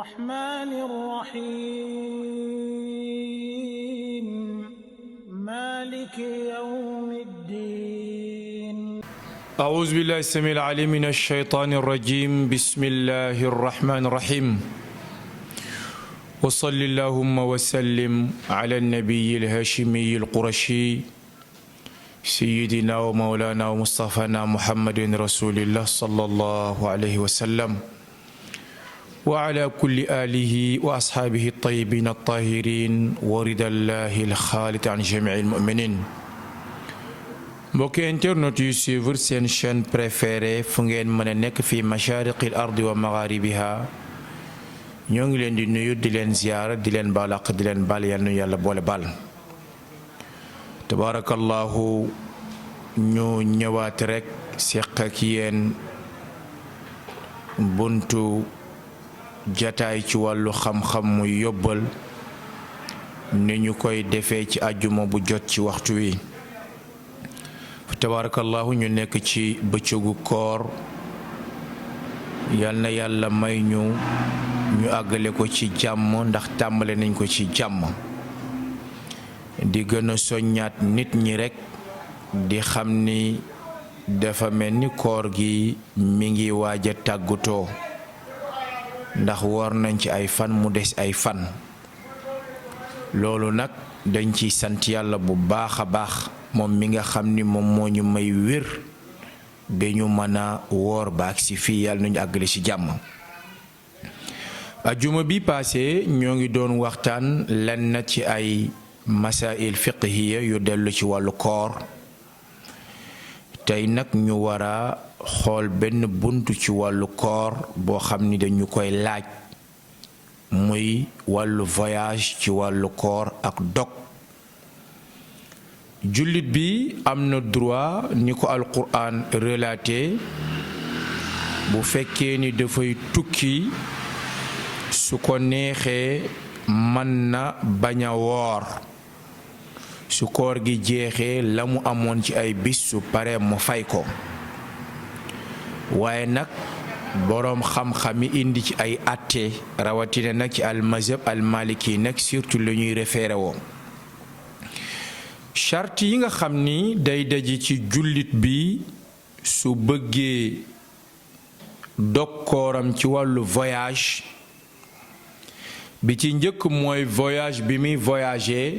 الرحمن الرحيم مالك يوم الدين أعوذ بالله السميع العليم من الشيطان الرجيم بسم الله الرحمن الرحيم وصل اللهم وسلم على النبي الهاشمي القرشي سيدنا ومولانا ومصطفانا محمد رسول الله صلى الله عليه وسلم وعلى كل آله وأصحابه الطيبين الطاهرين ورضا الله الخالد عن جميع المؤمنين. mbokki internet yu suivre seen chaîne préférée fu ngeen mën a nekk fi mashariqil ardi wa magharibiha ñoo ngi leen di nuyu di leen ziyaara di leen baal àq di leen baal yal na yàlla boole baal. tabarakallahu ñu ñëwaat rek seq ak yéen buntu jataay ci wàllu xam-xam muy yóbbal ni ñu koy defee ci àjjuma bu jot ci waxtu wi. tabarakallahu ñu nekk ci bëccëgu koor yal na yàlla may ñu àggale ko ci jàmm ndax tàmbale nañ ko ci jàmm di gën a soññaat nit ñi rekk di xam ni dafa mel ni koor gi mi ngi waaj a tàggatoo ndax woor nañ ci ay fan mu des ay fan loolu nag dañ ci sant yàlla bu baax a baax moom mi nga xam ni moom moo ñu may wér ba ñu mën a woor baak si fii yàlla nañu àggale ci jàmm. ajuma bi paase ñoo ngi doon waxtaan lenn ci ay masail fiqhiya yu dellu ci wàllu koor tey nag ñu war a xool benn buntu ci wàllu koor boo xam ni dañu koy laaj muy wàllu voyage ci wàllu koor ak dog. jullit bi am na droit ni ko alquran relaté bu fekkee ni dafay tukki su ko neexee mën na bañ a woor su koor gi jeexee la mu amoon ci ay bis su pare mu fay ko waaye nag boroom xam-xam yi indi ci ay atte rawatina nag ci almazhab almaliki nag surtout la ñuy référé woo charte yi nga xam ni day daje ci jullit bi su bëggee dog kooram ci wàllu voyage bi ci njëkk mooy voyage bi muy voyager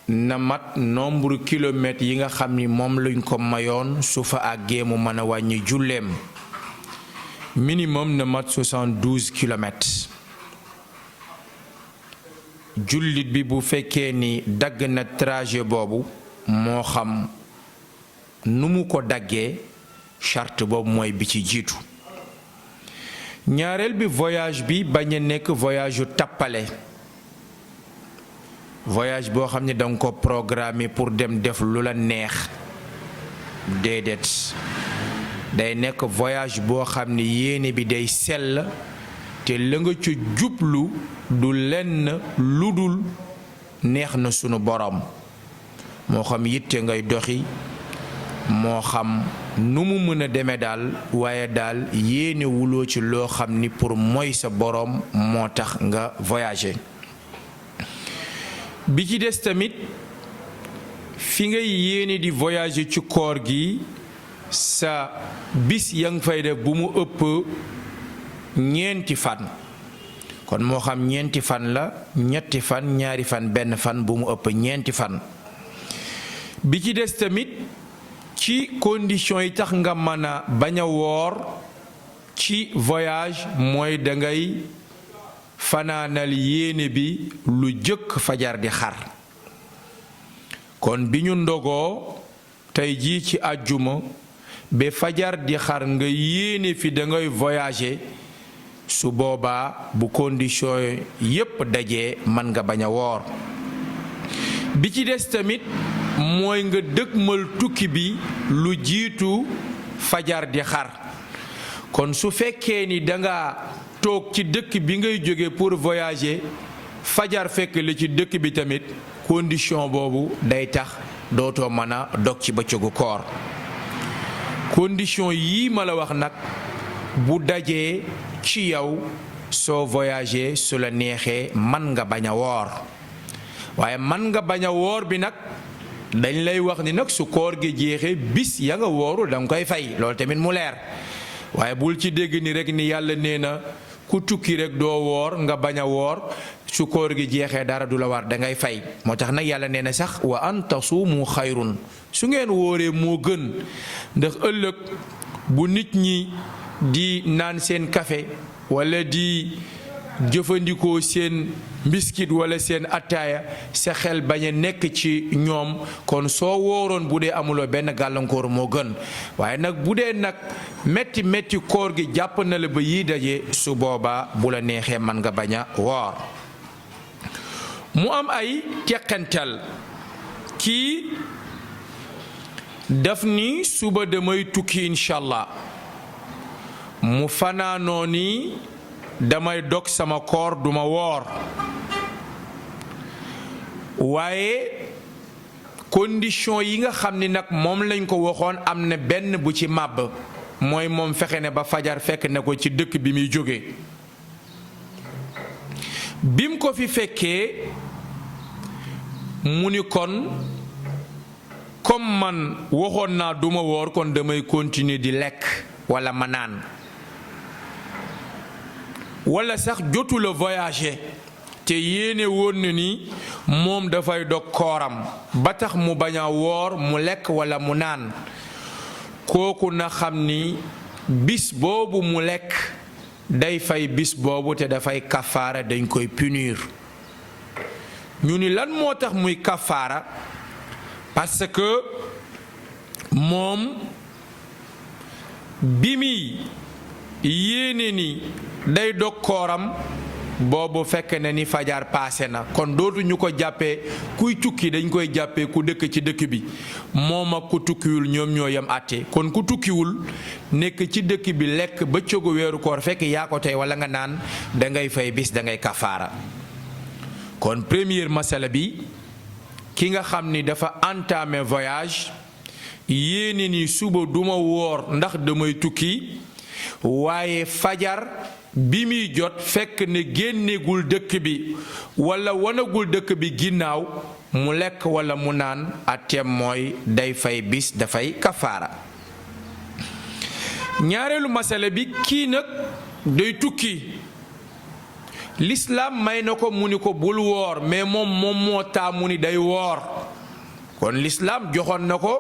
na mat nombre kilomètres yi nga xam ni moom lañ ko mayoon su fa àggee mu mën a wàññi julleem minimum na mat 72 kilomètres jullit bi bu fekkee ni dagg na trajet boobu moo xam nu mu ko daggee charte boobu mooy bi ci jiitu ñaareel bi voyage bi bañ a nekk voyage yu tappale voyage boo xam ne danga ko programmer pour dem def lu la neex déedéet day nekk voyage boo xam ne yéene bi day sell te la nga ca jublu du lenn lu dul neex na sunu boroom moo xam yitte ngay doxi moo xam nu mu mën a demee daal waaye daal yéene wuloo ci loo xam ni pour mooy sa boroom moo tax nga voyager bi ci des tamit fi ngay yéene di voyager ci koor gi sa bis ya nga fay def bu mu ëpp ñeenti fan kon moo xam ñeenti fan la ñetti fan ñaari fan benn fan bu mu ëpp ñeenti fan bi ci des tamit ci condition yi tax nga mën a bañ a woor ci voyage mooy dangay fanaanal yéene bi lu jëkk fajar di xar kon bi ñu ndogoo tey jii ci àjjuma ba fajar di xar nga yéene fi dangay voyager su boobaa bu condition yépp dajee mën nga bañ a woor bi ci des tamit mooy nga dëgmal tukki bi lu jiitu fajar di xar kon su fekkee ni danga toog ci dëkk bi ngay jóge pour voyager fajar fekk la ci dëkk bi tamit condition boobu day tax dootoo mën a dog ci bëccëgu koor condition yii ma la wax nag bu dajee ci yow soo voyagé su la neexee man nga bañ a woor waaye man nga bañ a woor bi nag dañ lay wax ni nag su koor gi jeexee bis ya nga woorul da nga koy fay loolu tamit mu leer waaye bul ci dégg ni rek ni yàlla nee na ku tukki rek doo woor nga bañ a woor su koor gi jeexee dara du la war da ngay fay moo tax nag yàlla nee na sax wa an tasuumu xayrun su ngeen wóoree moo gën ndax ëllëg bu nit ñi di naan seen café wala di jëfandikoo seen mbiskit wala seen attaaya sa xel bañ a nekk ci ñoom kon soo wóoroon bu dee amuloo benn gàllankoor moo gën waaye nag bu dee nag metti metti koor gi jàpp na la ba yii daje su boobaa bu la neexee man nga bañ a woor mu am ay teqantal kii daf ni suba damay tukki incha allah mu fanaanoo ni damay dog sama koor duma woor waaye condition yi nga xam ni nag moom lañ ko waxoon am na benn bu ci màbb mooy moom fexe ne ba fajar fekk na ko ci dëkk bi muy jóge bim ko fi fekkee mu ni kon comme man waxoon naa duma woor kon damay continuer di lekk walla ma naan walla sax jotu la voyager te yéene woon na ni moom dafay dog kooram ba tax mu bañ a woor mu lekk walla mu naan kooku na xam ni bis boobu mu lekk day fay bis boobu te dafay kafaara dañ koy punir ñu ni lan moo tax muy kafaara parce que moom bi muy yéene ni day dog kooram boobu fekk na ni fajar paase na kon dootu ñu ko jàppee kuy tukki dañ koy jàppee ku dëkk ci dëkk bi moom ak ku tukkiwul ñoom ñoo yem àtte kon ku tukkiwul nekk ci dëkk bi lekk ba bëccëgu weeru koor fekk yaa ko tey walla nga naan dangay fay bis dangay kafaara kon première masala bi ki nga xam ni dafa entamé voyage yéene ni suba duma woor ndax damay tukki waaye fajar bi muy jot fekk ne génnegul dëkk bi walla wanagul dëkk bi ginnaaw mu lekk walla mu naan atteem mooy day fay bis dafay kafaara ñaareelu masala bi kii nag day tukki l'islam may na ko mu ni ko bul woor mais moom moo taamu ni day woor kon l'islam joxoon na ko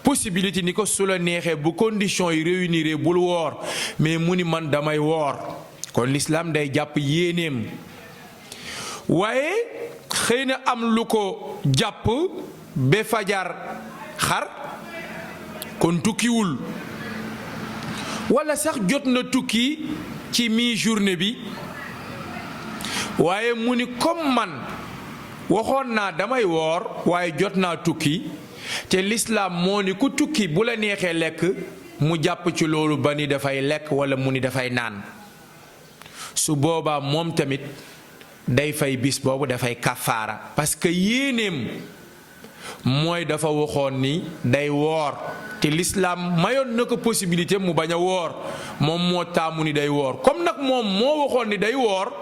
possibilité ni ko su la neexee bu condition yi réunir bul woor mais mu ni man damay woor kon l'islam day jàpp yéeneem waaye xëy na am lu ko jàpp ba fajar xar kon tukkiwul walla sax jot na tukki ci mi-journée bi waaye mu ni comme man waxoon naa damay woor waaye jot naa tukki te l'islam moo ni ku tukki bu la neexee lekk mu jàpp ci loolu ba ni dafay lekk walla mu ni dafay naan su boobaa moom tamit day fay bis boobu dafay kafaara parce que yéeneem mooy dafa waxoon ni day woor te l'islam mayoon na ko possibilité mu bañ a woor moom moo taamu ni day woor comme nag moom moo waxoon ni day woor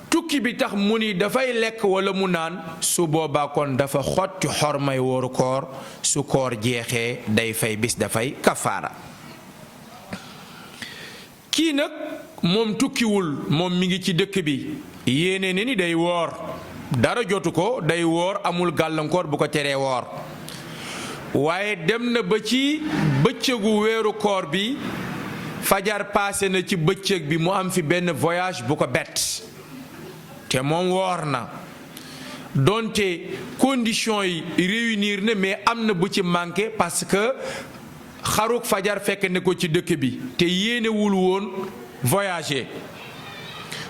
tukki bi tax mu ni dafay lekk walla mu naan su boobaa kon dafa xotti xormay wóoru koor su koor jeexee day fay bis dafay kafaara kii nag moom tukkiwul moom mi ngi ci dëkk bi yéene ne ni day woor dara jotu ko day woor amul gàllankoor bu ko teree woor waaye dem na ba ci bëccëgu weeru koor bi fajar paase na ci bëccëg bi mu am fi benn voyage bu ko bett te moom woor na donte conditions yi réunir na mais am na bu ci manqué parce que xaruk fajar fekk ne ko ci dëkk bi te yéenewul woon voyager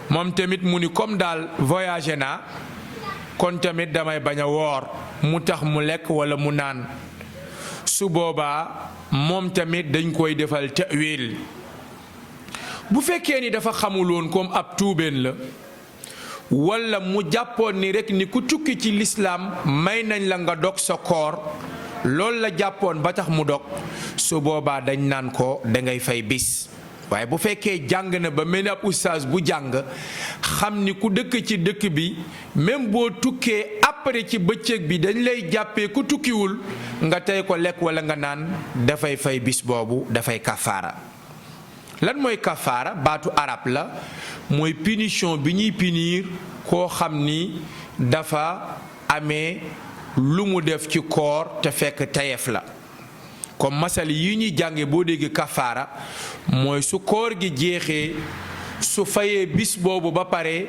moom tamit mu ni comme daal voyager naa kon tamit damay bañ a woor mu tax mu lekk walla mu naan su boobaa moom tamit dañ koy defal ta'wil bu fekkee ni dafa xamuloon comme ab tuubeen la walla mu jàppoon ni rekk ni ku tukki ci lislaam may nañ la nga dog sa koor loolu la jàppoon ba tax mu dog su boobaa dañ naan ko dangay fay bis waaye bu fekkee jàng na ba mel ni ab oustaz bu jàng xam ni ku dëkk ci dëkk bi même boo tukkee après ci bëccëg bi dañ lay jàppee ku tukkiwul nga tey ko lekk wala nga naan dafay fay bis boobu dafay kafaara. lan mooy kafaara baatu arab la mooy punition bi ñuy punir koo xam ni dafa amee lu mu def ci koor te fekk tayef la. comme masal yi ñuy jànge boo dégg kafaara mooy su koor gi jeexee su fayee bis boobu ba pare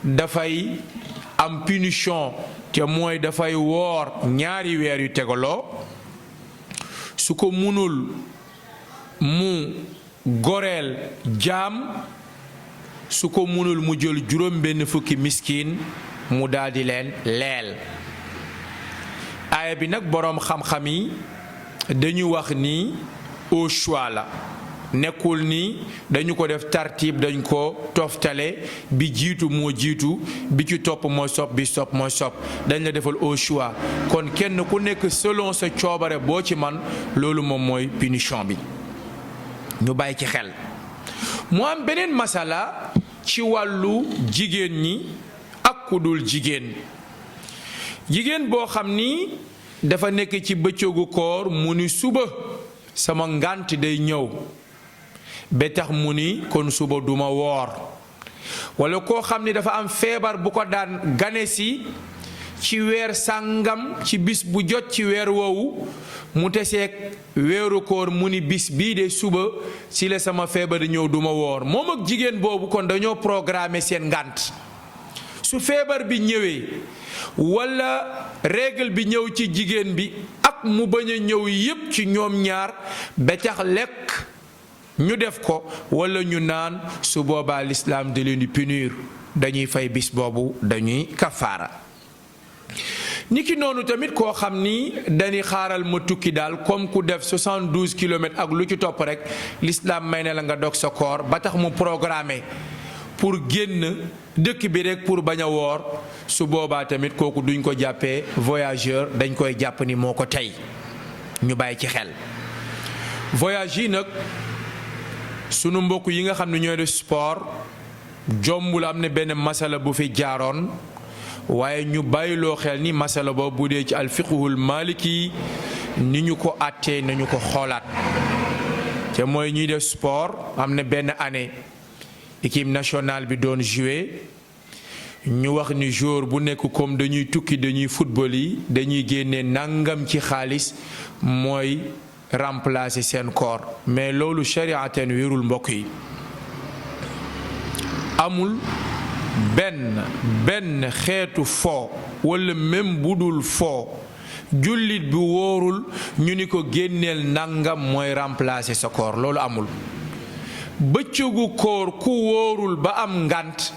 dafay am punition te mooy dafay woor ñaari weer yu tegaloo su ko munul mu goreel jaam su ko munul mu jël juróom benn fukki miskin mu daldi leen leel. aaya bi nag boroom xam-xam yi dañu wax ni au choix la nekkul ni dañu ko def tartib dañ ko toftale bi jiitu moo jiitu bi ci topp mooy sopp bi sopp mooy sopp dañ la defal au choix kon kenn ku nekk selon sa coobare boo ci man loolu moom mooy punition bi ñu bàyyi ci xel. mu am beneen masala ci wàllu jigéen ñi ak ku dul jigéen boo xam ni dafa nekk ci bëccëgu koor mu ni suba sama ngànt day ñëw ba tax mu ni kon suba duma woor walla koo xam ni dafa am feebar bu ko daan gane si ci weer sàngam ci bis bu jot ci weer woowu mu teseeg weeru koor mu ni bis bii de suba ci la sama feebar di ñëw duma woor moom ak jigéen boobu kon dañoo programmer seen ngànt su feebar bi ñëwee walla règle bi ñëw ci jigéen bi ak mu bañ a ñëw yépp ci ñoom ñaar ba tax lekk ñu def ko walla ñu naan su boobaa lislaam da leen di punir dañuy fay bis boobu dañuy kafaara. niki noonu tamit koo xam ni dañuy xaaral ma tukki daal comme ku def 72 kilomètres ak lu ci topp rekk lislaam may na la nga dog sa koor ba tax mu programmé pour génn dëkk bi rekk pour bañ a woor su boobaa tamit kooku duñ ko jàppee voyageur dañ koy jàpp ni moo ko tey ñu bàyyi ci xel. voyage yi nag sunu mbokk yi nga xam ne ñooy def sport jombul am na benn masala bu fi jaaroon waaye ñu bàyyiloo xel ni masala boobu bu dee ci alfiqhul maliki ni ñu ko àttee nañu ko xoolaat te mooy ñuy def sport am na benn année équipe nationale bi doon joué ñu wax ni jour bu nekk comme dañuy tukki dañuy football yi dañuy génne nangam ci xaalis mooy remplacer seen koor mais loolu shariaten wérul mbokk yi amul benn xeetu foo walla même bu dul foo jullit bi wóorul ñu ni ko génneel nangam mooy remplacer sa koor loolu amul. bëccëgu koor ku wóorul ba am ngànt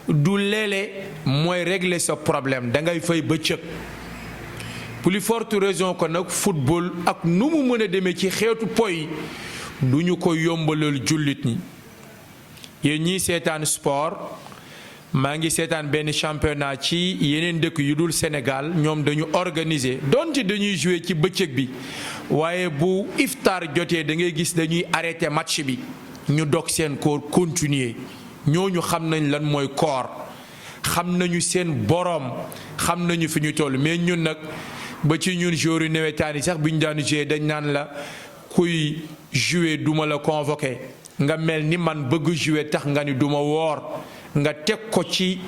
du leele mooy régler sa problème dangay fay bëccëg plus forte raison ko nag football ak nu mu mën a demee ci xeetu poy du ñu ko yombalal jullit ñi. yéen ñii seetaan sport maa ngi seetaan benn championnat ci yeneen dëkk yu dul Sénégal ñoom dañu organiser donte dañuy jouer ci bëccëg bi waaye bu iftaar jotee da ngay gis dañuy arrêter match bi ñu dog seen koor continuer ñooñu xam nañ lan mooy koor xam nañu seen boroom xam nañu fi ñu toll mais ñun nag ba ci ñun joueurs yu nawetaan yi sax bu ñu daan jouer dañ naan la kuy jouer duma la convoqué nga mel ni man bëgg jouer tax nga ni duma woor nga teg ko ci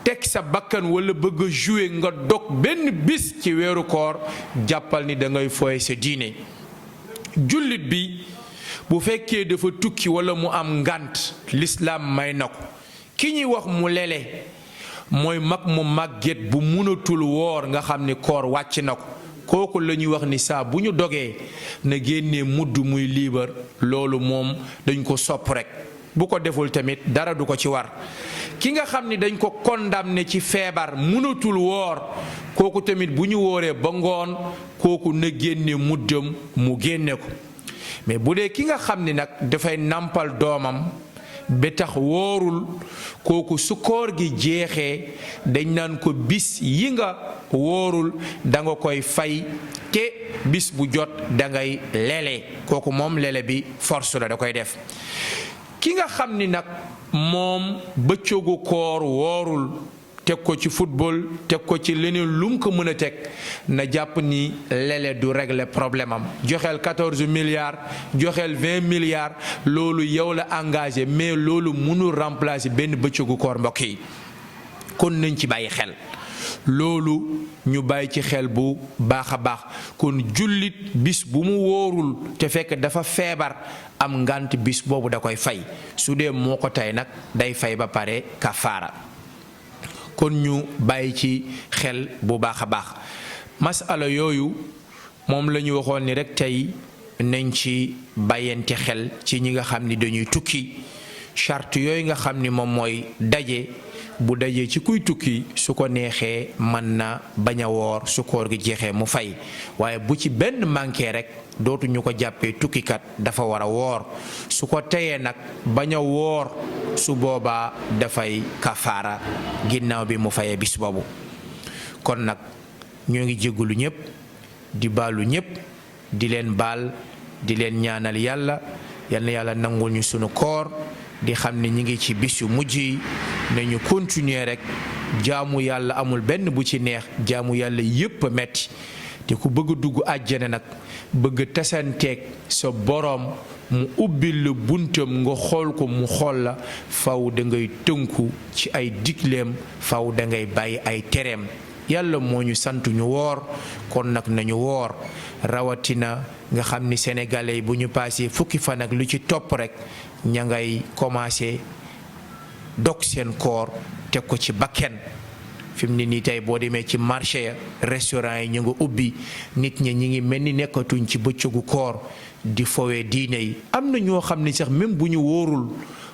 teg sa bakkan walla bëgg jouer nga dog benn bis ci weeru koor jàppal ni da ngay foye sa diine. jullit bi bu fekkee dafa tukki walla mu am ngànt lislaam may na ko ki ñuy wax mu lele mooy mag mu màgget bu mënatul woor nga xam ni koor wàcc na ko kooku la ñuy wax ni saa bu ñu dogee na génnee mudd muy liibar loolu moom dañ ko sopp rekk bu ko deful tamit dara du ko ci war. ki nga xam ni dañ ko condamné ci feebar mënatul woor kooku tamit bu ñu wooree ba ngoon kooku na génne muddam mu génne ko mais bu dee ki nga xam ni nag dafay nàmpal doomam ba tax woorul kooku su koor gi jeexee dañ naan ko bis yi nga woorul da nga koy fay te bis bu jot da ngay lele kooku moom lele bi force la da koy def. ki nga xam ni nag moom bëccëgu koor woorul teg ko ci football teg ko ci leneen lu mu ko mën a teg na jàpp ni lele du régler problème am joxeel 14 milliards joxeel 20 milliards loolu yow la engagé mais loolu mënul remplacer benn bëccëgu koor mbokk yi kon nañ ci bàyyi xel loolu ñu bàyyi ci xel bu baax a baax kon jullit bis bu mu wóorul te fekk dafa feebar am ngànt bis boobu da koy fay su dee moo ko tey nag day fay ba pare kafaara kon ñu bàyyi ci xel bu baax a baax masala yooyu moom la ñu waxoon ni rek tey nañ ci bàyyante xel ci ñi nga xam ni dañuy tukki charte yooyu nga xam ni moom mooy daje bu dajee ci kuy tukki su ko neexee mën na bañ a woor su koor gi jeexee mu fay waaye bu ci benn manqué rek dootuñu ko jàppee tukkikat dafa war a woor su ko teyee nag bañ a woor su boobaa dafay kafaara ginnaaw bi mu fayee bis boobu. kon nag ñoo ngi jéggulu ñépp di baalu ñépp di leen baal di leen ñaanal yàlla yal na yàlla nangul ñu sunu koor di xam ne ñi ngi ci bis yu mujj yi nañu continuer rek jaamu yàlla amul benn bu ci neex jaamu yàlla yépp a metti te ku bëgg dugg àjjana nag bëgg tasanteeg sa boroom mu ubbil la buntam nga xool ko mu xool la faw da ngay tënku ci ay digleem faw da ngay bàyyi ay tereem yàlla moo ñu sant ñu woor kon nag nañu woor rawatina nga xam ni sénégalais yi bu ñu paasee fukki fan ak lu ci topp rek ña ngay commencé dog seen koor teg ko ci bakken fi mu ne nii tey boo demee ci marché ya restaurant yi ñu nga ubbi nit ñi ñi ngi mel ni nekkatuñ ci bëccëgu koor di fowee diine yi am na ñoo xam ni sax même bu ñu wóorul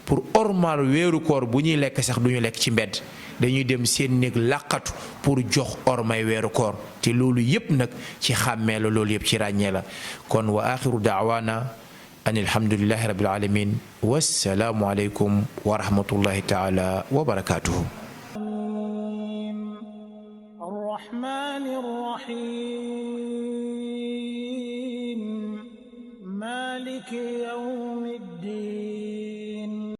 pour ormal weeru koor bu ñuy lekk sax du ñu lekk ci mbedd dañuy dem seen néeg làqatu pour jox ormay weeru koor te loolu yépp nag ci xàmmee la loolu yépp ci ràññee la kon wa axiru daawaana an alhamdulillahi rabbil alamin wassalaamu aleykum wa rahmatullahi taala wa barakatuhu الرحمن الرحيم مالك يوم